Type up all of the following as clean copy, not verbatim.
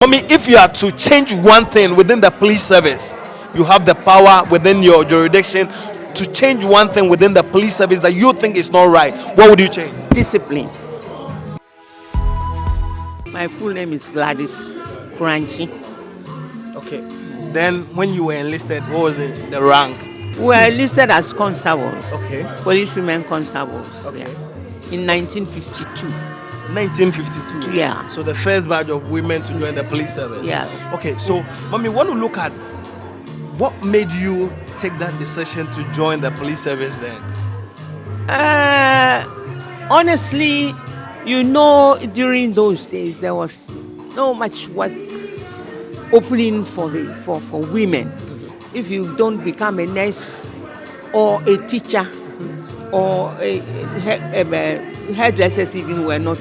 I mean, if you are to change one thing within the police service, you have the power within your jurisdiction to change one thing within the police service that you think is not right. What would you change? Discipline. My full name is Gladys Crunchy. Okay. Then, when you were enlisted, what was the rank? We were listed as constables. Okay. Policewomen constables. Okay. Yeah. In 1952. 1952. Yeah. So the first batch of women to join the police service. Yeah. Okay. So, mommy, want to look at what made you take that decision to join the police service then? Honestly, during those days there was no much work opening for women. If you don't become a nurse or a teacher or a hairdressers even were not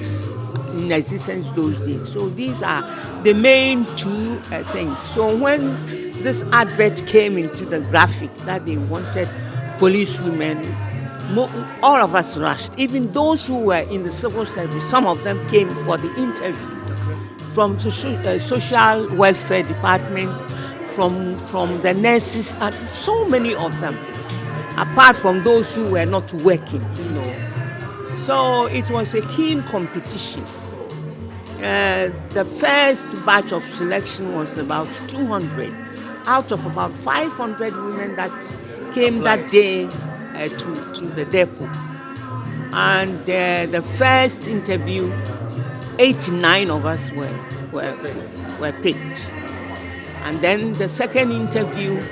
in existence those days. So these are the main two things. So when this advert came into the graphic that they wanted police women, all of us rushed. Even those who were in the civil service, some of them came for the interview from the social welfare department, from the nurses, and so many of them, apart from those who were not working, So it was a keen competition. The first batch of selection was about 200 out of about 500 women that came that day to the depot. And the first interview, 89 of us were picked. And then the second interview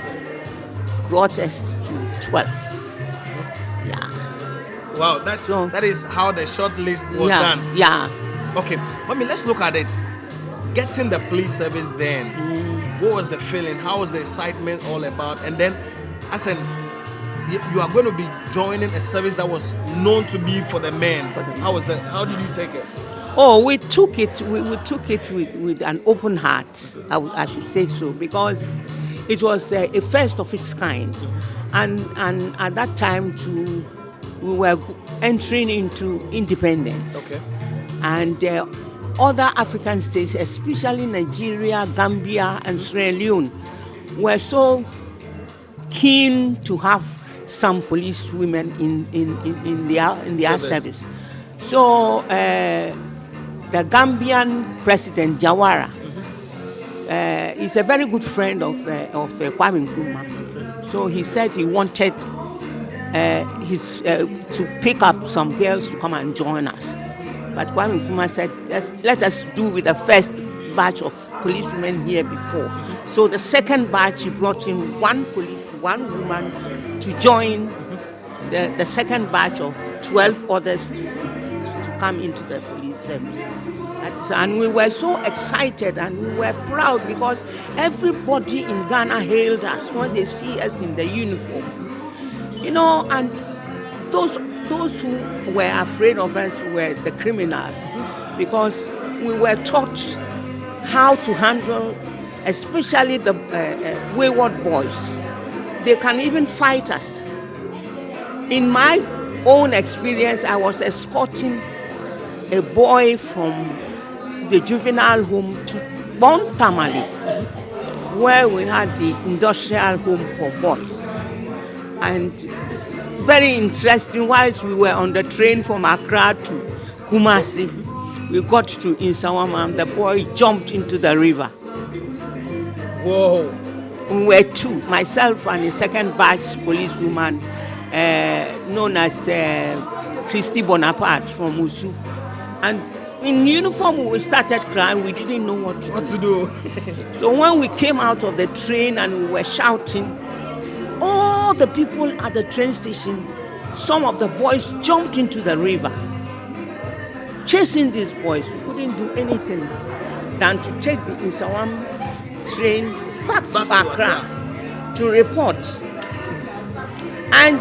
brought us to 12. Yeah. Wow, that is how the short list was done. Yeah. Okay, let's look at it. Getting the police service then, what was the feeling? How was the excitement all about? And then, as in, you are going to be joining a service that was known to be for the men. How was that? How did you take it? Oh, we took it. We took it with an open heart. I should say so, because it was a first of its kind, and at that time too, we were entering into independence. Okay. And other African states, especially Nigeria, Gambia, and Sierra Leone, were so keen to have some police women in their service. So the Gambian president Jawara is a very good friend of Kwame Nkrumah. So he said he wanted to pick up some girls to come and join us. But Kwame Nkrumah said, let us do with the first batch of policemen here before. So the second batch, he brought in one woman to join the second batch of 12 others to come into the police service. And we were so excited and we were proud because everybody in Ghana hailed us when they see us in the uniform. And those who were afraid of us were the criminals, because we were taught how to handle, especially the wayward boys. They can even fight us. In my own experience, I was escorting a boy from the juvenile home to Bontamale, where we had the industrial home for boys. And very interesting, whilst we were on the train from Accra to Kumasi, we got to Insawama, the boy jumped into the river. Whoa. We were two, myself and a second batch policewoman known as Christy Bonaparte from Musu. And in uniform, we started crying. We didn't know what to do. So when we came out of the train and we were shouting, all the people at the train station, some of the boys jumped into the river, chasing these boys. We couldn't do anything than to take the Insawam train back to Accra to report. And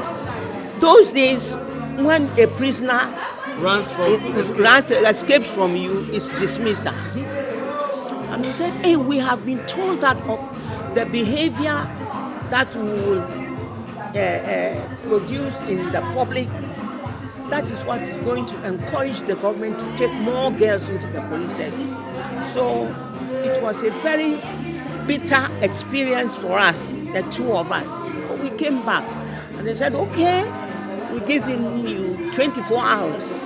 those days, when a prisoner escapes from you, it's dismissal. And he said, hey, we have been told that the behavior that we will produce in the public, that is what is going to encourage the government to take more girls into the police service. So it was a very bitter experience for us, the two of us. But we came back and they said, okay, we're giving you 24 hours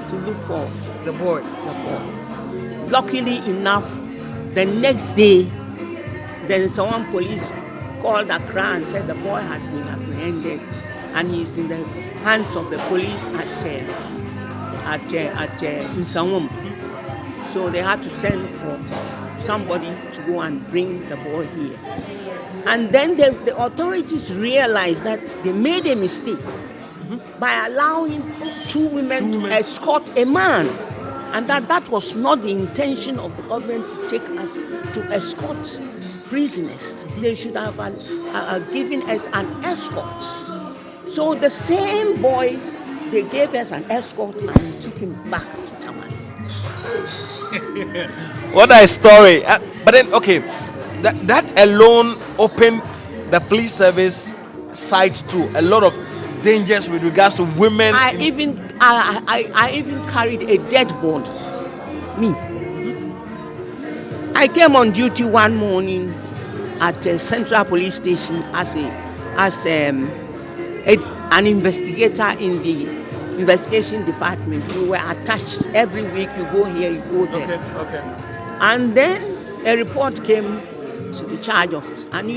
to look for The boy. the boy. Luckily enough, the next day, then someone police called Accra and said the boy had been apprehended and he's in the hands of the police at Nsawam. So they had to send for somebody to go and bring the boy here. And then the authorities realized that they made a mistake by allowing two women to escort a man. And that was not the intention of the government to take us to escort prisoners. They should have given us an escort. So the same boy, they gave us an escort and we took him back to Tamale. What a story. But then, okay, that alone opened the police service side to a lot of dangers with regards to women. I even carried a dead body. Me. I came on duty one morning at a Central Police Station as an investigator in the investigation department. We were attached every week. You go here, you go there. Okay. And then a report came to the charge office, and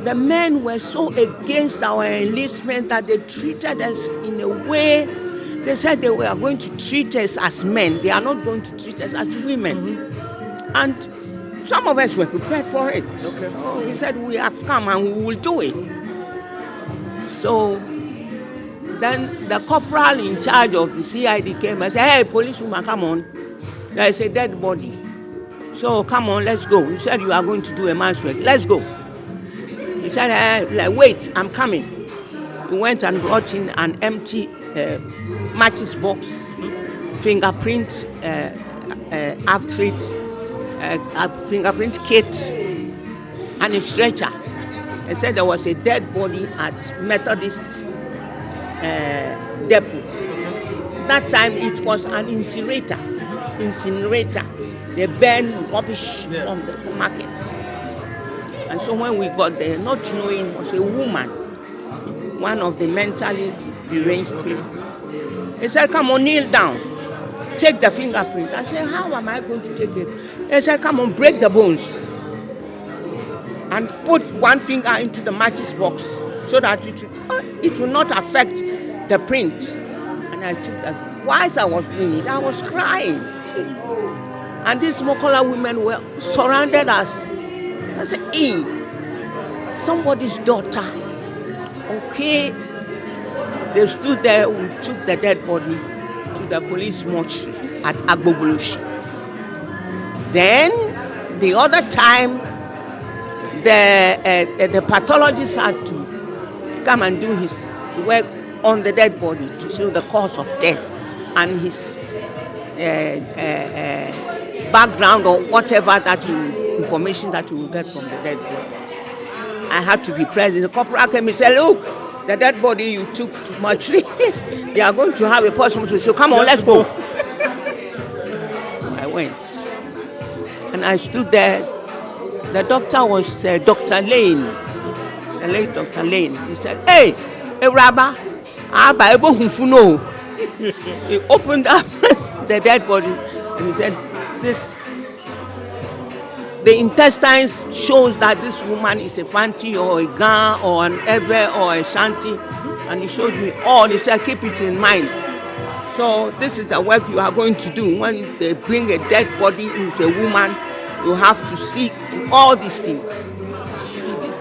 the men were so against our enlistment that they treated us in a way. They said they were going to treat us as men. They are not going to treat us as women. And some of us were prepared for it. Okay. So we said we have come and we will do it. So then the corporal in charge of the CID came and said, hey, policewoman, come on. There is a dead body. So come on, let's go. He said you are going to do a man's work. Let's go. He said, wait, I'm coming. He went and brought in an empty matches box, fingerprint outfit, a fingerprint kit, and a stretcher. He said there was a dead body at Methodist depot. That time it was an incinerator. They burn rubbish from the markets. And so when we got there, not knowing it was a woman, one of the mentally deranged people. He said, come on, kneel down. Take the fingerprint. I said, how am I going to take it? He said, come on, break the bones. And put one finger into the matches box so that it will not affect the print. And I took that. Whilst I was doing it, I was crying. And these Mokola women were surrounded us. I said, somebody's daughter. Okay. They stood there. We took the dead body to the police mortuary at Agbogboshi. Then, the other time, the pathologist had to come and do his work on the dead body to show the cause of death and his background or whatever information that you will get from the dead body. I had to be present. The corporal came and said, look, the dead body you took to mortuary, they are going to have a postmortem, so come on, let's go. I went. And I stood there. The doctor was Dr. Lane, the late Dr. Lane. He said, hey, Rabba, he opened up the dead body and he said, the intestines shows that this woman is a Fanti or a Gan or an Ebe or a Shanti. And he showed me all. He said, keep it in mind. So this is the work you are going to do. When they bring a dead body who's a woman, you have to seek to all these things.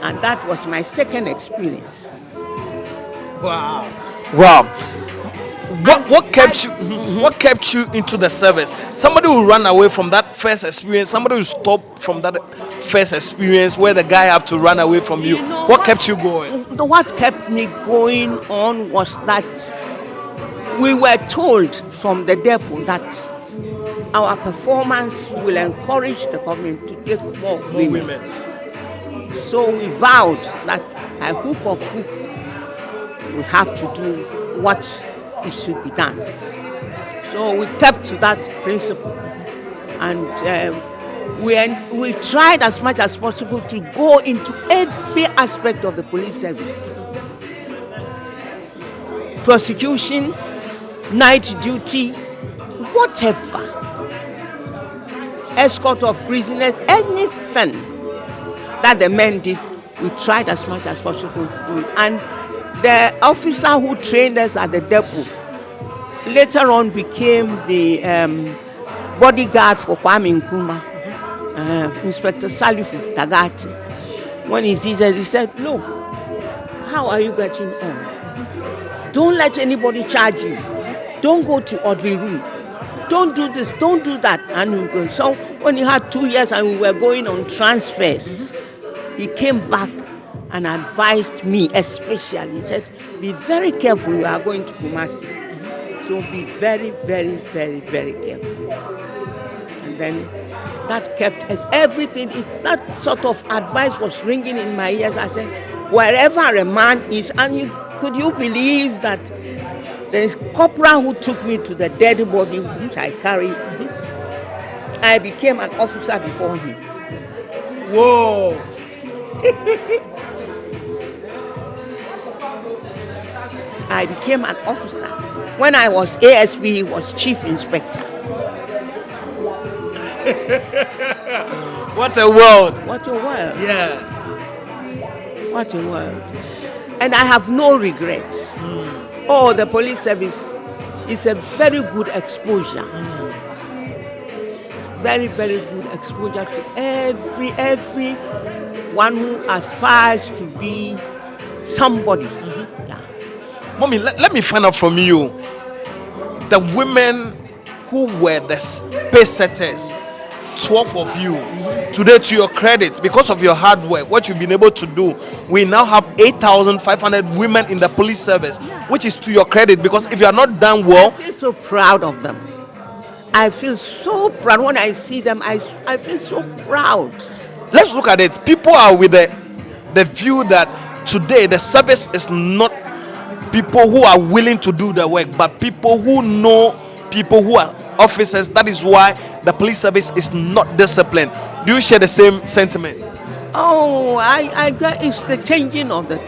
And that was my second experience. Wow. What kept you into the service? Somebody who ran away from that first experience, somebody who stopped from that first experience where the guy had to run away from you. What kept you going? What kept me going on was that we were told from the depot that our performance will encourage the government to take more women. So we vowed that by hook or crook, we have to do what it should be done. So we kept to that principle. And we tried as much as possible to go into every aspect of the police service. Prosecution, night duty, whatever. Escort of prisoners, anything that the men did, we tried as much as possible to do it. And the officer who trained us at the depot later on became the bodyguard for Kwame Nkrumah, Inspector Salifu Tagati. When he sees us, he said, "Look, how are you getting on? Don't let anybody charge you. Don't go to ordinary room. Don't do this, don't do that." And so when he had 2 years and we were going on transfers, he came back and advised me especially. He said, "Be very careful, you are going to Kumasi. So be very, very, very, very careful." And then that kept us everything. That sort of advice was ringing in my ears. I said, wherever a man is, and could you believe that there is corporal who took me to the dead body which I carry. I became an officer before him. Whoa. I became an officer. When I was ASP, he was chief inspector. What a world. What a world. Yeah. What a world. And I have no regrets. Oh, the police service is a very good exposure. It's very, very good exposure to everyone who aspires to be somebody. Yeah. Mommy, let me find out from you. The women who were the pace setters, 12 of you, today, to your credit, because of your hard work, what you've been able to do, we now have 8,500 women in the police service, which is to your credit, because if you are not done well... I feel so proud of them. I feel so proud. When I see them, I feel so proud. Let's look at it. People are with the view that today the service is not people who are willing to do the work, but people who know people who are officers. That is why the police service is not disciplined. Do you share the same sentiment? Oh, I get it's the changing of the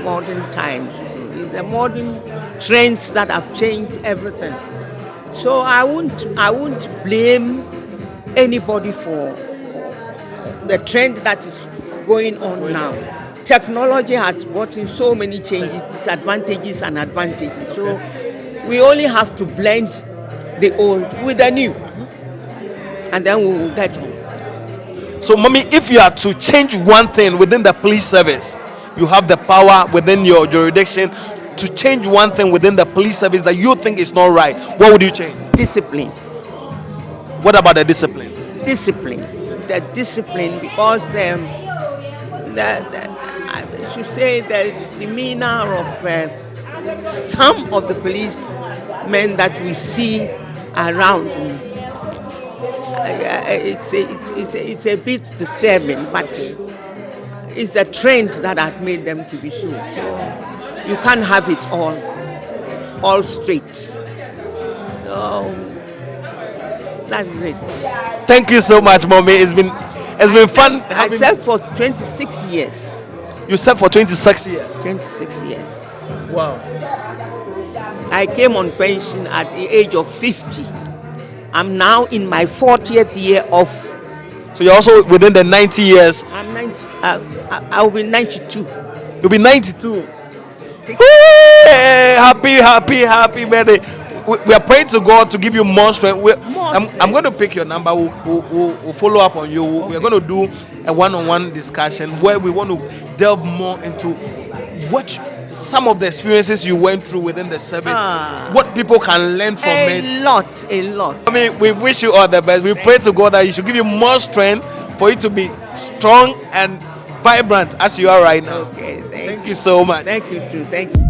modern times. It's the modern trends that have changed everything. So I won't blame anybody for the trend that is going on now. Technology has brought in so many changes, disadvantages and advantages. So we only have to blend the old with the new, and then we will get on. So, Mommy, if you are to change one thing within the police service, you have the power within your jurisdiction to change one thing within the police service that you think is not right. What would you change? Discipline. What about the discipline? Discipline. The discipline, because I should say the demeanor of some of the police men that we see around. It's a bit disturbing, but it's a trend that has made them to be so. So you can't have it all straight. So that's it. Thank you so much, Mommy. It's been fun. I served for 26 years. You served for 26 years. 26 years. Wow. I came on pension at the age of 50. I'm now in my 40th year off. So you're also within the 90 years. I'm 90. I'll be 92. You'll be 92. Hey, happy birthday. We are praying to God to give you more strength. I'm going to pick your number. We'll follow up on you. We're going to do a one-on-one discussion where we want to delve more into what some of the experiences you went through within the service, what people can learn from it. A lot. I mean, we wish you all the best. We pray to God that He should give you more strength for you to be strong and vibrant as you are right now. Okay, thank you so much. Thank you too. Thank you.